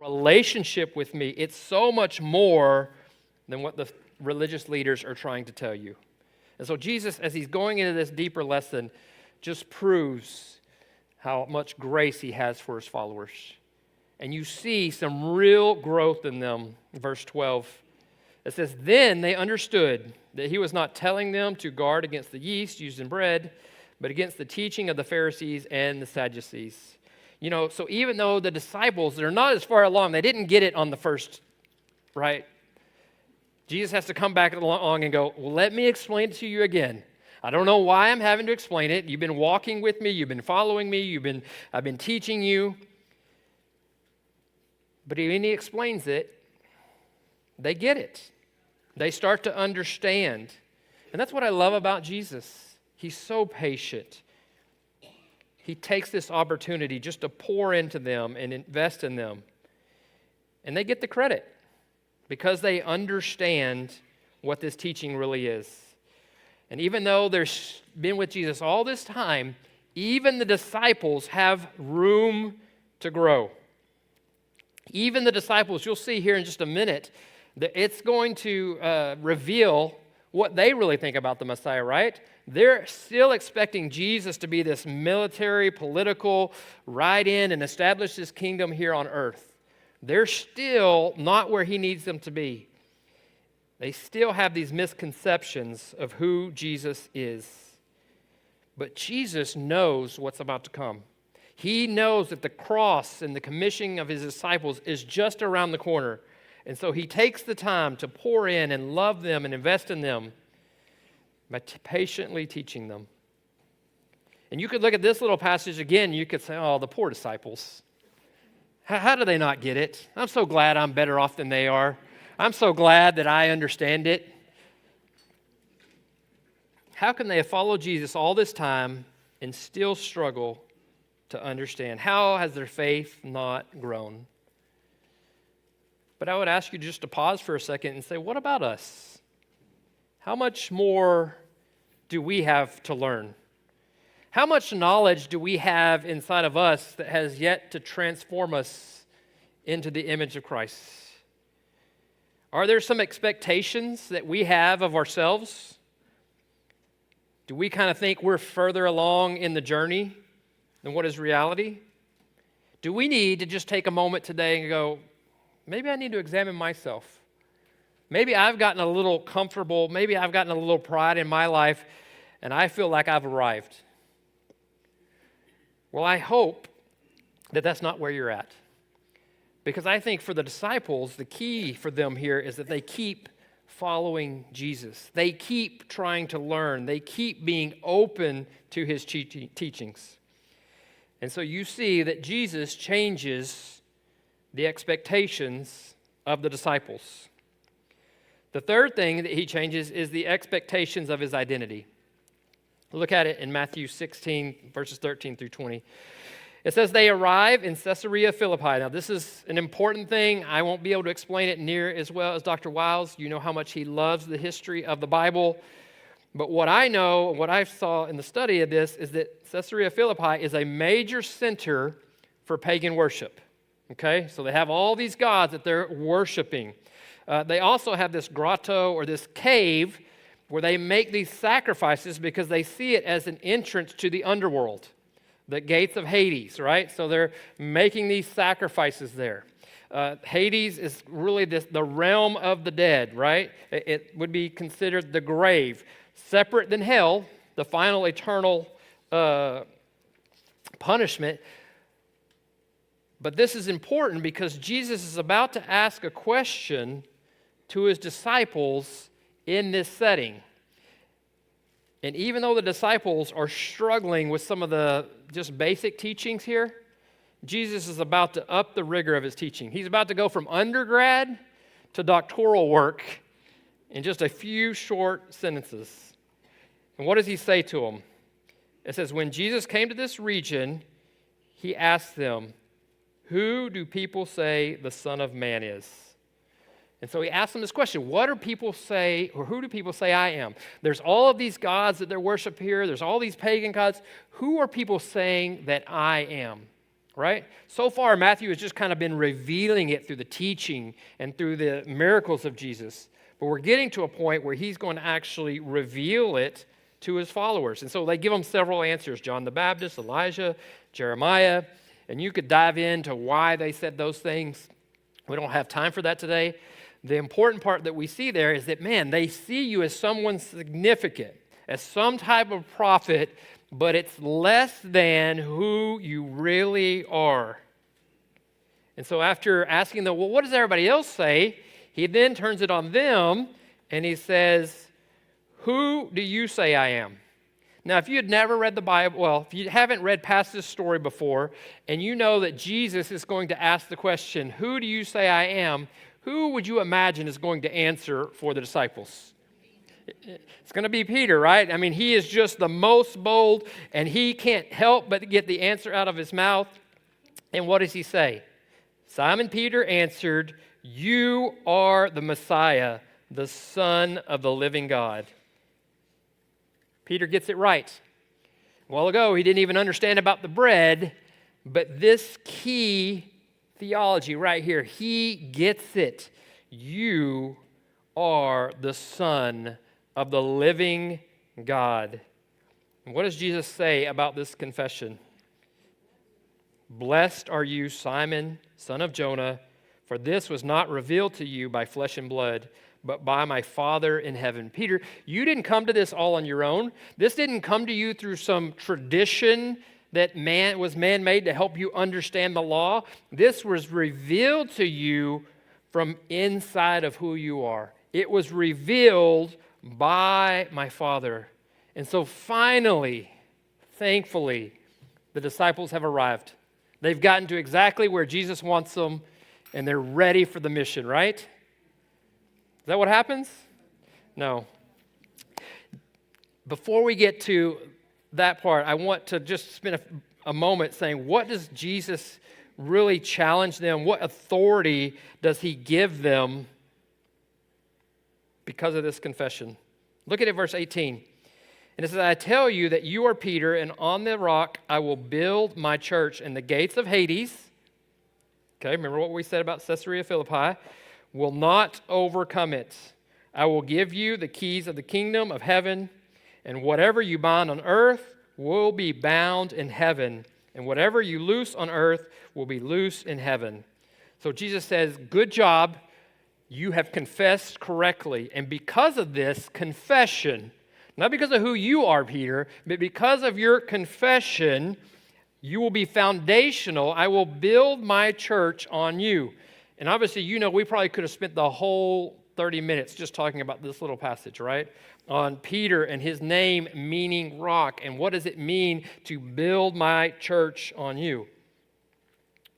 relationship with me. It's so much more than what the religious leaders are trying to tell you. And so Jesus, as he's going into this deeper lesson, just proves how much grace he has for his followers. And you see some real growth in them. Verse 12, it says, "Then they understood that he was not telling them to guard against the yeast used in bread, but against the teaching of the Pharisees and the Sadducees." You know, so even though the disciples, they're not as far along, they didn't get it on the first, right? Jesus has to come back along and go, well, let me explain it to you again. I don't know why I'm having to explain it. You've been walking with me. You've been following me. I've been teaching you. But when he explains it, they get it. They start to understand. And that's what I love about Jesus. He's so patient. He takes this opportunity just to pour into them and invest in them. And they get the credit because they understand what this teaching really is. And even though they've been with Jesus all this time, even the disciples have room to grow. Even the disciples, you'll see here in just a minute, that it's going to reveal what they really think about the Messiah, right? They're still expecting Jesus to be this military, political, ride in and establish his kingdom here on earth. They're still not where he needs them to be. They still have these misconceptions of who Jesus is. But Jesus knows what's about to come. He knows that the cross and the commissioning of his disciples is just around the corner. And so he takes the time to pour in and love them and invest in them by patiently teaching them. And you could look at this little passage again, you could say, oh, the poor disciples. How do they not get it? I'm so glad I'm better off than they are. I'm so glad that I understand it. How can they have followed Jesus all this time and still struggle to understand? How has their faith not grown? But I would ask you just to pause for a second and say, what about us? How much more do we have to learn? How much knowledge do we have inside of us that has yet to transform us into the image of Christ? Are there some expectations that we have of ourselves? Do we kind of think we're further along in the journey than what is reality? Do we need to just take a moment today and go, maybe I need to examine myself. Maybe I've gotten a little comfortable. Maybe I've gotten a little pride in my life, and I feel like I've arrived. Well, I hope that that's not where you're at. Because I think for the disciples, the key for them here is that they keep following Jesus. They keep trying to learn. They keep being open to his teachings. And so you see that Jesus changes the expectations of the disciples. The third thing that he changes is the expectations of his identity. Look at it in Matthew 16, verses 13 through 20. It says, they arrive in Caesarea Philippi. Now, this is an important thing. I won't be able to explain it near as well as Dr. Wiles. You know how much he loves the history of the Bible. But what I know, what I saw in the study of this, is that Caesarea Philippi is a major center for pagan worship. Okay? So they have all these gods that they're worshiping. They also have this grotto or this cave where they make these sacrifices because they see it as an entrance to the underworld, the gates of Hades, right? So they're making these sacrifices there. Hades is really the realm of the dead, right? It would be considered the grave, separate than hell, the final eternal punishment. But this is important because Jesus is about to ask a question to his disciples in this setting. And even though the disciples are struggling with some of the just basic teachings here, Jesus is about to up the rigor of his teaching. He's about to go from undergrad to doctoral work in just a few short sentences. And what does he say to them? It says, when Jesus came to this region, he asked them, who do people say the Son of Man is? And so he asked them this question, what do people say, or who do people say I am? There's all of these gods that they worship here. There's all these pagan gods. Who are people saying that I am? right? So far, Matthew has just kind of been revealing it through the teaching and through the miracles of Jesus. But we're getting to a point where he's going to actually reveal it to his followers. And so they give him several answers: John the Baptist, Elijah, Jeremiah. And you could dive into why they said those things. We don't have time for that today. The important part that we see there is that, man, they see you as someone significant, as some type of prophet, but it's less than who you really are. And so after asking them, well, what does everybody else say? He then turns it on them and he says, who do you say I am? Now, if you had never read the Bible, well, if you haven't read past this story before, and you know that Jesus is going to ask the question, who do you say I am? Who would you imagine is going to answer for the disciples? It's going to be Peter, right? I mean, he is just the most bold, and he can't help but get the answer out of his mouth. And what does he say? Simon Peter answered, you are the Messiah, the Son of the living God. Peter gets it right. A while ago, he didn't even understand about the bread, but this key theology right here, he gets it. You are the Son of the living God. And what does Jesus say about this confession? Blessed are you, Simon, son of Jonah, for this was not revealed to you by flesh and blood, but by my Father in heaven. Peter, you didn't come to this all on your own. This didn't come to you through some tradition that was man-made to help you understand the law. This was revealed to you from inside of who you are. It was revealed by my Father. And so finally, thankfully, the disciples have arrived. They've gotten to exactly where Jesus wants them, and they're ready for the mission, right? Is that what happens? No. Before we get to that part, I want to just spend a moment saying, what does Jesus really challenge them? What authority does he give them because of this confession? Look at it, verse 18. And it says, I tell you that you are Peter, and on the rock I will build my church, and the gates of Hades, okay, remember what we said about Caesarea Philippi, will not overcome it. I will give you the keys of the kingdom of heaven, and whatever you bind on earth will be bound in heaven, and whatever you loose on earth will be loose in heaven. So Jesus says, good job, you have confessed correctly. And because of this confession, not because of who you are, Peter, but because of your confession, you will be foundational. I will build my church on you. And obviously, you know, we probably could have spent the whole 30 minutes just talking about this little passage, right? On Peter and his name meaning rock. And what does it mean to build my church on you?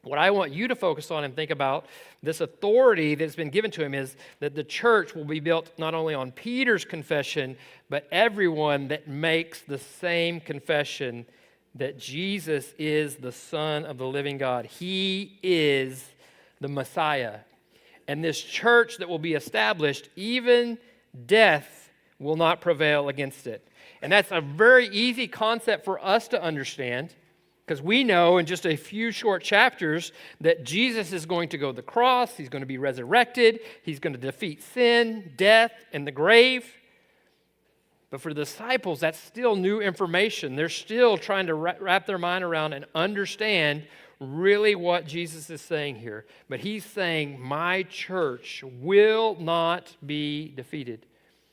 What I want you to focus on and think about, this authority that's been given to him, is that the church will be built not only on Peter's confession, but everyone that makes the same confession that Jesus is the Son of the living God. He is the Messiah. And this church that will be established, even death will not prevail against it. And that's a very easy concept for us to understand, because we know in just a few short chapters that Jesus is going to go to the cross, he's going to be resurrected, he's going to defeat sin, death, and the grave. But for the disciples, that's still new information. They're still trying to wrap their mind around and understand really what Jesus is saying here. But he's saying, my church will not be defeated.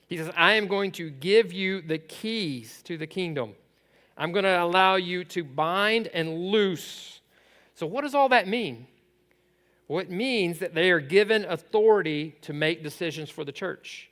He says, I am going to give you the keys to the kingdom. I'm going to allow you to bind and loose. So what does all that mean? Well, it means that they are given authority to make decisions for the church.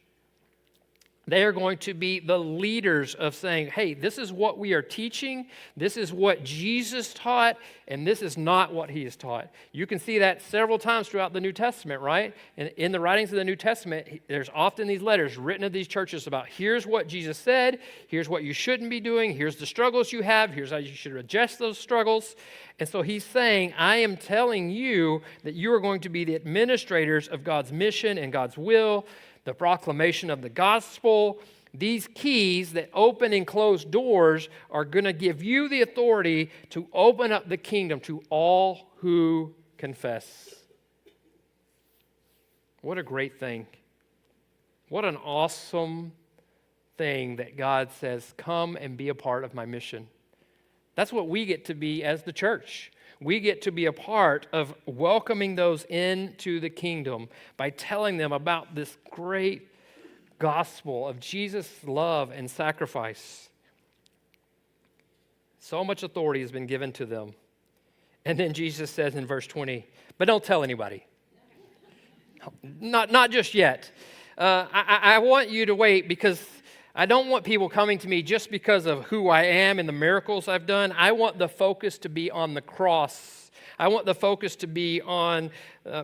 They are going to be the leaders of saying, hey, this is what we are teaching, this is what Jesus taught, and this is not what he has taught. You can see that several times throughout the New Testament, right? And in the writings of the New Testament, there's often these letters written to these churches about here's what Jesus said, here's what you shouldn't be doing, here's the struggles you have, here's how you should adjust those struggles. And so he's saying, I am telling you that you are going to be the administrators of God's mission and God's will, the proclamation of the gospel, These keys that open and close doors are going to give you the authority to open up the kingdom to all who confess. What a great thing. What an awesome thing that God says, come and be a part of my mission. That's what we get to be as the church. We get to be a part of welcoming those into the kingdom by telling them about this great gospel of Jesus' love and sacrifice. So much authority has been given to them. And then Jesus says in verse 20, but don't tell anybody. Not just yet. I want you to wait because I don't want people coming to me just because of who I am and the miracles I've done. I want the focus to be on the cross. I want the focus to be on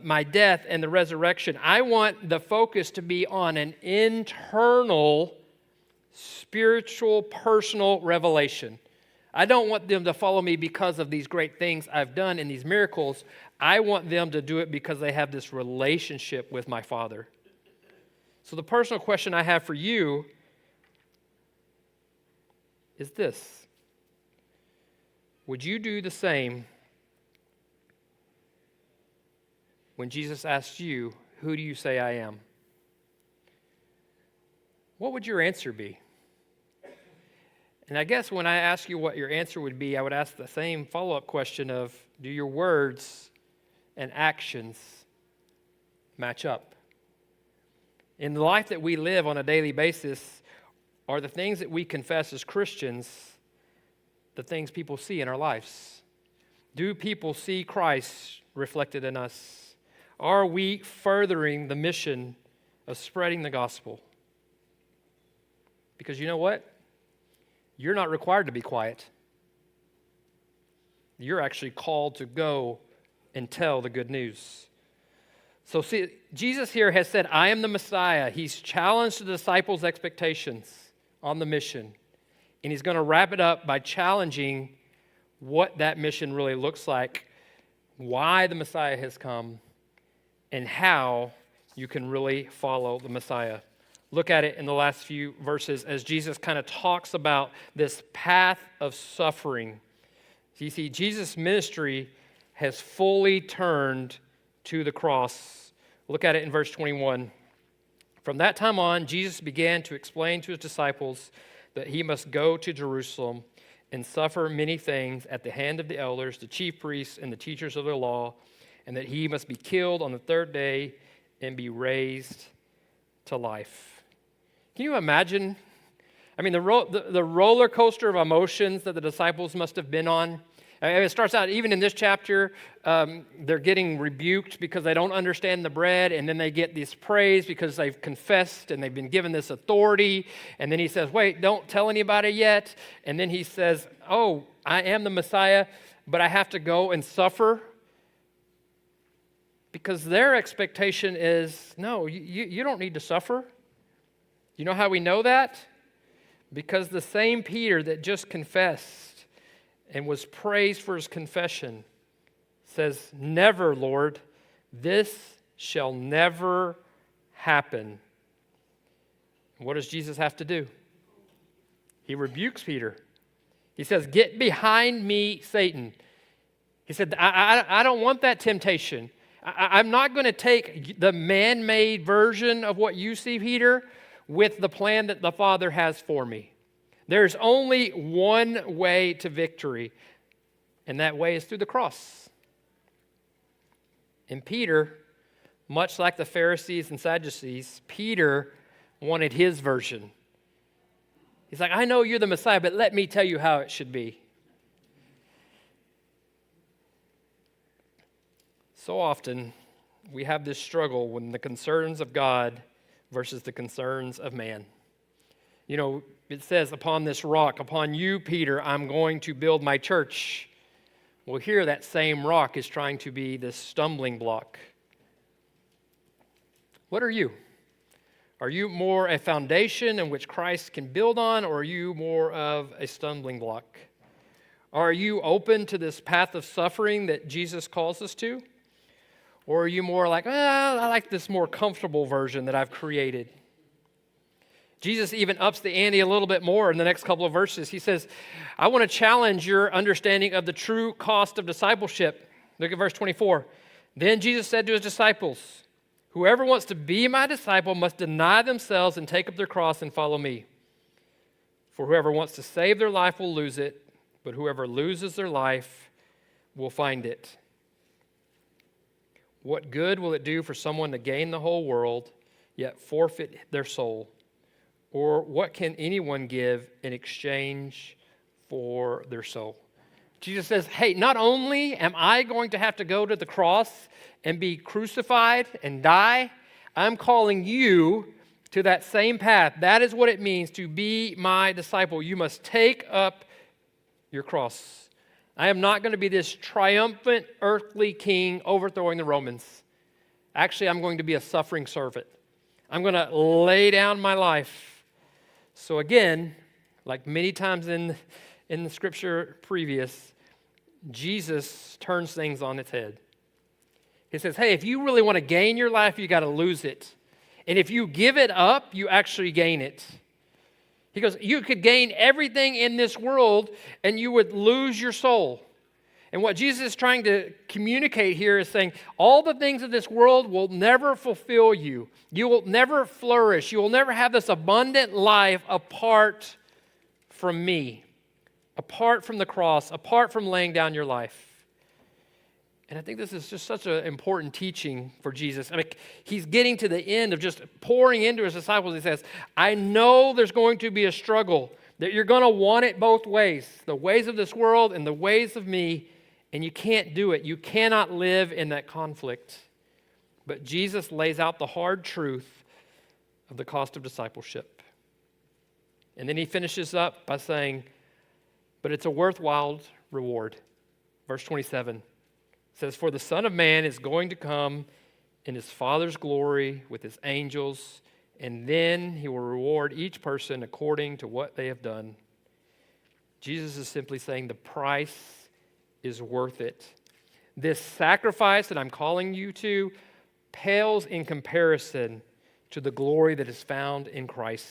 my death and the resurrection. I want the focus to be on an internal, spiritual, personal revelation. I don't want them to follow me because of these great things I've done and these miracles. I want them to do it because they have this relationship with my Father. So the personal question I have for you is this. Would you do the same when Jesus asked you, who do you say I am? What would your answer be? And I guess when I ask you what your answer would be, I would ask the same follow-up question of, do your words and actions match up? In the life that we live on a daily basis, are the things that we confess as Christians the things people see in our lives? Do people see Christ reflected in us? Are we furthering the mission of spreading the gospel? Because you know what? You're not required to be quiet. You're actually called to go and tell the good news. So see, Jesus here has said, I am the Messiah. He's challenged the disciples' expectations on the mission. And he's going to wrap it up by challenging what that mission really looks like, why the Messiah has come, and how you can really follow the Messiah. Look at it in the last few verses as Jesus kind of talks about this path of suffering. You see, Jesus' ministry has fully turned to the cross. Look at it in verse 21. From that time on, Jesus began to explain to his disciples that he must go to Jerusalem and suffer many things at the hand of the elders, the chief priests, and the teachers of the law, and that he must be killed on the third day and be raised to life. Can you imagine? I mean, the roller coaster of emotions that the disciples must have been on. I mean, it starts out, even in this chapter, they're getting rebuked because they don't understand the bread, and then they get this praise because they've confessed and they've been given this authority. And then he says, wait, don't tell anybody yet. And then he says, oh, I am the Messiah, but I have to go and suffer. Because their expectation is, no, you don't need to suffer. You know how we know that? Because the same Peter that just confessed and was praised for his confession says, never, Lord, this shall never happen. What does Jesus have to do? He rebukes Peter. He says, get behind me, Satan. He said, I don't want that temptation. I'm not going to take the man-made version of what you see, Peter, with the plan that the Father has for me. There's only one way to victory, and that way is through the cross. And Peter, much like the Pharisees and Sadducees, Peter wanted his version. He's like, I know you're the Messiah, but let me tell you how it should be. So often, we have this struggle when the concerns of God versus the concerns of man. You know, it says, upon this rock, upon you, Peter, I'm going to build my church. Well, here that same rock is trying to be this stumbling block. What are you? Are you more a foundation in which Christ can build on, or are you more of a stumbling block? Are you open to this path of suffering that Jesus calls us to? Or are you more like, I like this more comfortable version that I've created? Jesus even ups the ante a little bit more in the next couple of verses. He says, I want to challenge your understanding of the true cost of discipleship. Look at verse 24. Then Jesus said to his disciples, whoever wants to be my disciple must deny themselves and take up their cross and follow me. For whoever wants to save their life will lose it, but whoever loses their life will find it. What good will it do for someone to gain the whole world, yet forfeit their soul? Or what can anyone give in exchange for their soul? Jesus says, hey, not only am I going to have to go to the cross and be crucified and die, I'm calling you to that same path. That is what it means to be my disciple. You must take up your cross. I am not going to be this triumphant earthly king overthrowing the Romans. Actually, I'm going to be a suffering servant. I'm going to lay down my life. So again, like many times in the scripture previous, Jesus turns things on its head. He says, hey, if you really want to gain your life, you got to lose it. And if you give it up, you actually gain it. He goes, you could gain everything in this world and you would lose your soul. And what Jesus is trying to communicate here is saying, all the things of this world will never fulfill you. You will never flourish. You will never have this abundant life apart from me, apart from the cross, apart from laying down your life. And I think this is just such an important teaching for Jesus. I mean, he's getting to the end of just pouring into his disciples. He says, I know there's going to be a struggle, that you're going to want it both ways, the ways of this world and the ways of me, and you can't do it. You cannot live in that conflict. But Jesus lays out the hard truth of the cost of discipleship. And then he finishes up by saying, but it's a worthwhile reward. Verse 27 says, for the Son of Man is going to come in his Father's glory with his angels, and then he will reward each person according to what they have done. Jesus is simply saying the price is worth it. This sacrifice that I'm calling you to pales in comparison to the glory that is found in Christ.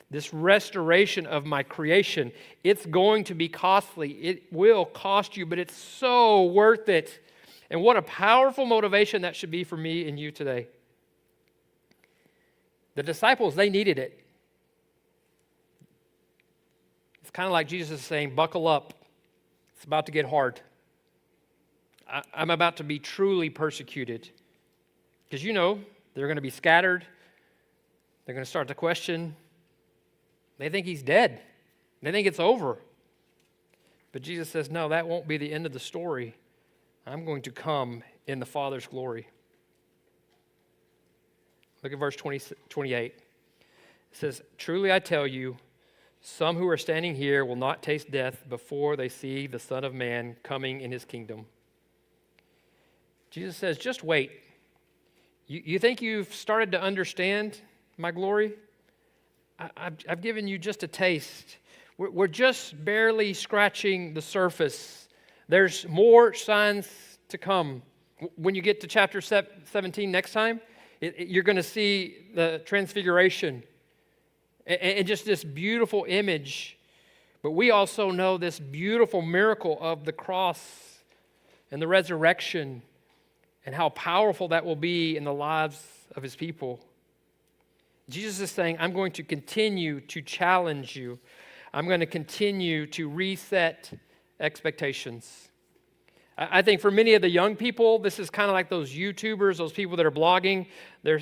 This restoration of my creation, it's going to be costly. It will cost you, but it's so worth it. And what a powerful motivation that should be for me and you today. The disciples, they needed it. It's kind of like Jesus is saying, buckle up. It's about to get hard. I'm about to be truly persecuted. Because you know, they're going to be scattered. They're going to start to question. They think he's dead. They think it's over. But Jesus says, no, that won't be the end of the story. I'm going to come in the Father's glory. Look at verse 28. It says, truly I tell you, some who are standing here will not taste death before they see the Son of Man coming in his kingdom. Jesus says, just wait. You think you've started to understand my glory? I've given you just a taste. We're just barely scratching the surface. There's more signs to come. When you get to chapter 17 next time, you're going to see the transfiguration and just this beautiful image. But we also know this beautiful miracle of the cross and the resurrection and how powerful that will be in the lives of his people. Jesus is saying, I'm going to continue to challenge you. I'm going to continue to reset expectations. I think for many of the young people, this is kind of like those YouTubers, those people that are blogging.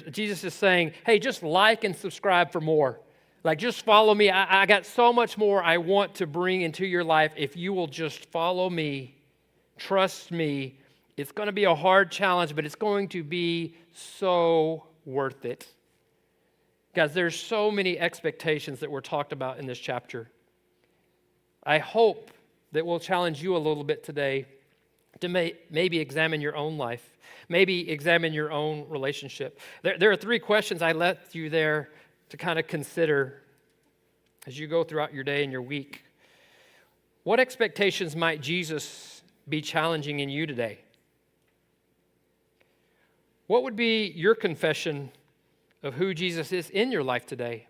Jesus is saying, hey, just like and subscribe for more. Like, just follow me. I got so much more I want to bring into your life. If you will just follow me, trust me, it's going to be a hard challenge, but it's going to be so worth it. Guys, there's so many expectations that were talked about in this chapter. I hope that we'll challenge you a little bit today to maybe examine your own life, maybe examine your own relationship. There are 3 questions I left you there to kind of consider as you go throughout your day and your week. What expectations might Jesus be challenging in you today? What would be your confession of who Jesus is in your life today?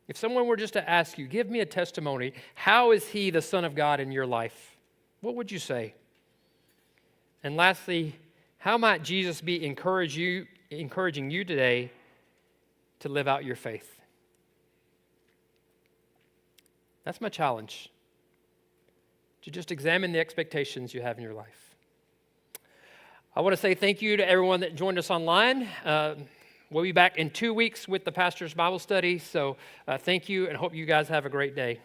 If someone were just to ask you, give me a testimony, how is he the Son of God in your life? What would you say? And lastly, how might Jesus be encouraging you today to live out your faith? That's my challenge, to just examine the expectations you have in your life. I want to say thank you to everyone that joined us online. We'll be back in 2 weeks with the Pastor's Bible Study, so thank you and hope you guys have a great day.